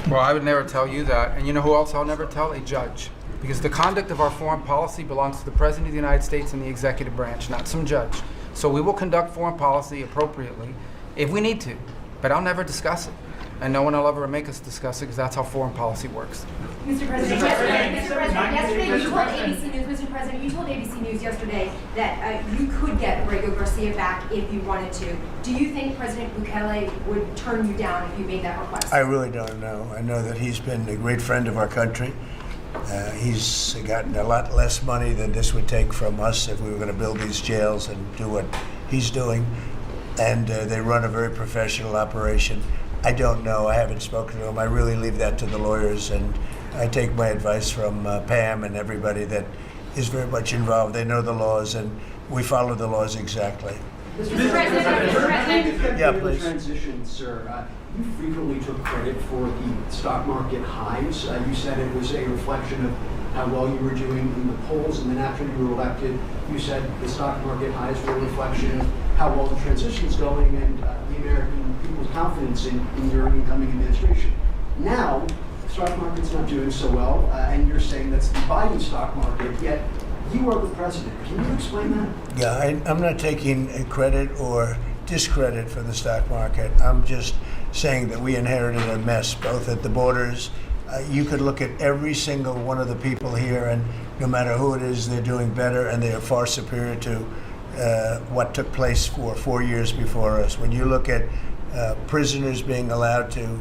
Well, I would never tell you that. And you know who else I'll never tell? A judge. Because the conduct of our foreign policy belongs to the President of the United States and the executive branch, not some judge. So we will conduct foreign policy appropriately if we need to, but I'll never discuss it. And no one will ever make us discuss it because that's how foreign policy works. Mr. President, yesterday you told ABC News, Mr. President, you told ABC News yesterday that you could get Borrego Garcia back if you wanted to. Do you think President Bukele would turn you down if you made that request? I really don't know. I know that he's been a great friend of our country. He's gotten a lot less money than this would take from us if we were going to build these jails and do what he's doing. And they run a very professional operation. I don't know. I haven't spoken to him. I really leave that to the lawyers, and I take my advice from Pam and everybody that is very much involved. They know the laws, and we follow the laws exactly. Mr. President. Yeah, please. Transition, sir. You frequently took credit for the stock market highs. You said it was a reflection of how well you were doing in the polls, and then after you were elected, you said the stock market highs were a reflection of how well the transition is going and the American people's confidence in your incoming administration. Now, the stock market's not doing so well, and you're saying that's the Biden stock market, yet you are the president. Can you explain that? Yeah, I'm not taking credit or discredit for the stock market. I'm just saying that we inherited a mess, both at the borders. You could look at every single one of the people here, and no matter who it is, they're doing better, and they are far superior to what took place for 4 years before us. When you look at prisoners being allowed to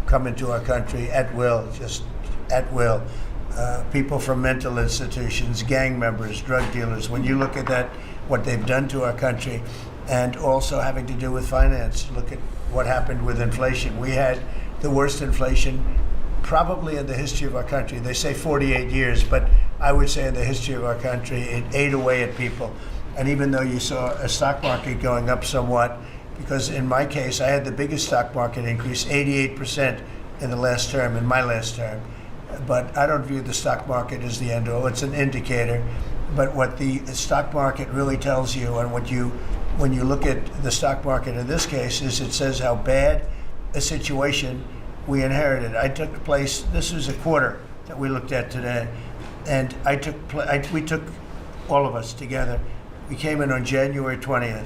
come into our country at will, just at will, people from mental institutions, gang members, drug dealers, when you look at that, what they've done to our country, and also having to do with finance, look at what happened with inflation. We had the worst inflation probably in the history of our country. They say 48 years, but I would say in the history of our country, it ate away at people. And even though you saw a stock market going up somewhat, because in my case, I had the biggest stock market increase, 88% in the last term, in my last term. But I don't view the stock market as the end all. It's an indicator. But what the stock market really tells you, and when you look at the stock market in this case, is it says how bad a situation we inherited. I took place, this was a quarter that we looked at today, and we took all of us together. We came in on January 20th.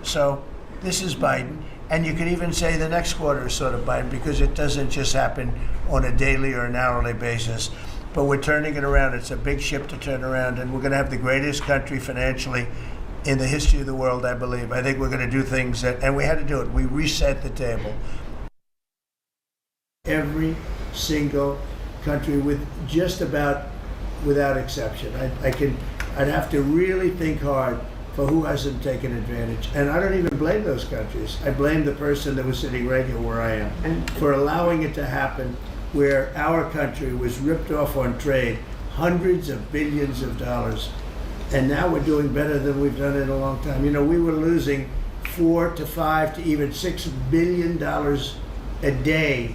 So this is Biden, and you could even say the next quarter is sort of Biden because it doesn't just happen on a daily or an hourly basis. But we're turning it around. It's a big ship to turn around, and we're going to have the greatest country financially in the history of the world, I believe. I think we're going to do things and we had to do it. We reset the table. Every single country, with just about without exception. I'd have to really think hard for who hasn't taken advantage. And I don't even blame those countries. I blame the person that was sitting right here where I am for allowing it to happen, where our country was ripped off on trade, hundreds of billions of dollars. And now we're doing better than we've done in a long time. You know, we were losing $4 to $5 to even $6 billion a day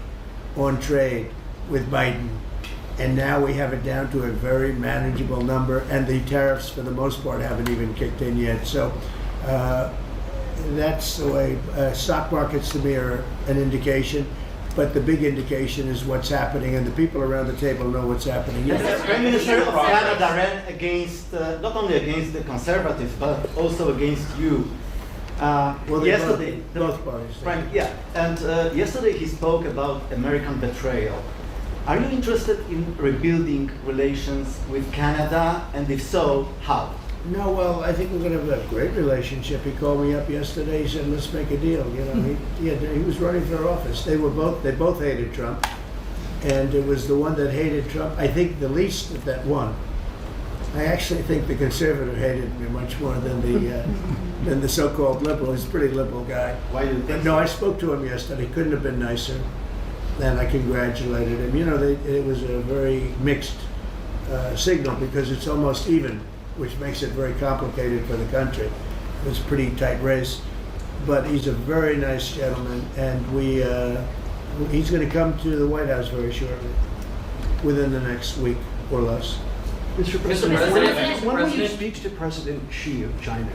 on trade with Biden. And now we have it down to a very manageable number, and the tariffs, for the most part, haven't even kicked in yet. So that's the way. Stock markets, to me, are an indication, but the big indication is what's happening, and the people around the table know what's happening. The Prime Minister of Canada ran against, not only against the Conservatives, but also against you. Well, yesterday, both parties. Right, yeah, and yesterday he spoke about American betrayal. Are you interested in rebuilding relations with Canada, and if so, how? No, well, I think we're going to have a great relationship. He called me up yesterday. He said, "Let's make a deal." You know, he was running for office. They both hated Trump, and it was the one that hated Trump, I think, the least that won. I actually think the conservative hated me much more than the so-called liberal. He's a pretty liberal guy. Why do you think? No, I spoke to him yesterday. Couldn't have been nicer, and I congratulated him. You know, it was a very mixed signal because it's almost even, which makes it very complicated for the country. It was a pretty tight race, but he's a very nice gentleman, and he's going to come to the White House very shortly, within the next week or less. Mr. President, when will you speak to President Xi of China?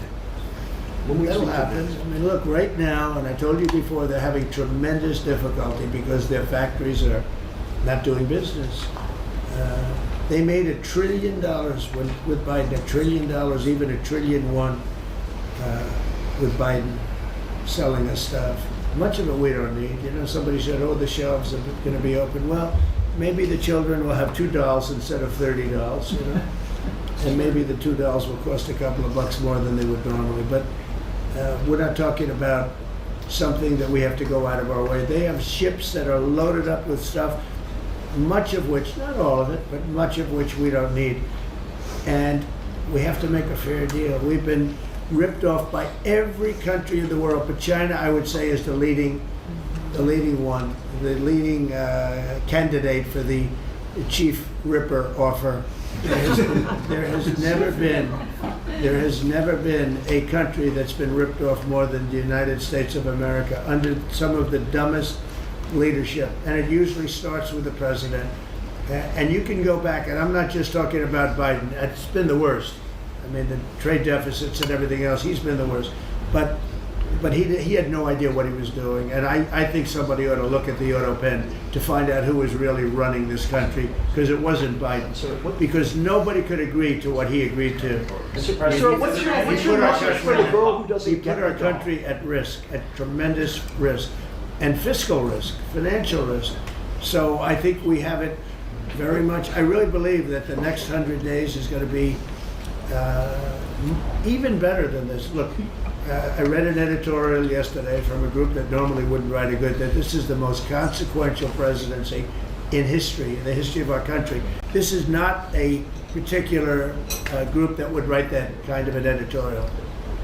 That'll happen. I mean, look, right now, and I told you before, they're having tremendous difficulty because their factories are not doing business. They made $1 trillion with Biden, $1 trillion, even $1.1 trillion with Biden selling us stuff. Much of it we don't need. You know, somebody said, oh, the shelves are going to be open. Well, maybe the children will have $2 instead of $30, you know? And maybe the $2 will cost a couple of bucks more than they would normally. But we're not talking about something that we have to go out of our way. They have ships that are loaded up with stuff, much of which, not all of it, but much of which we don't need. And we have to make a fair deal. We've been ripped off by every country in the world, but China, I would say, is the leading one, the leading candidate for the chief ripper offer. There has never been a country that's been ripped off more than the United States of America under some of the dumbest leadership, and it usually starts with the president. And you can go back, and I'm not just talking about Biden. It's been the worst. I mean, the trade deficits and everything else, he's been the worst. But he had no idea what he was doing. And I think somebody ought to look at the auto pen to find out who was really running this country, because it wasn't Biden. Because nobody could agree to what he agreed to. Sir, what's your message for the girl who doesn't He get put our the job? country at risk, at tremendous risk, and fiscal risk, financial risk. So I think we have it very much. I really believe that the next 100 days is going to be even better than this. Look, I read an editorial yesterday from a group that normally wouldn't write that this is the most consequential presidency in history, in the history of our country. This is not a particular group that would write that kind of an editorial,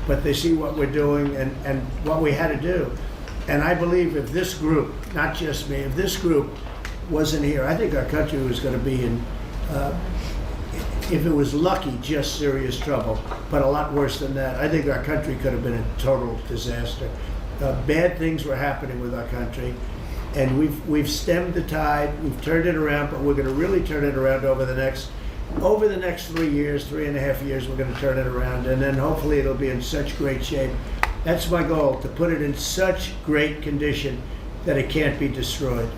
but they see what we're doing and what we had to do. And I believe if this group, not just me, if this group wasn't here, I think our country was going to be in, if it was lucky, just serious trouble, but a lot worse than that. I think our country could have been a total disaster. Bad things were happening with our country, and we've stemmed the tide, we've turned it around, but we're going to really turn it around over the next 3 years, 3.5 years, we're going to turn it around, and then hopefully it'll be in such great shape. That's my goal, to put it in such great condition that it can't be destroyed.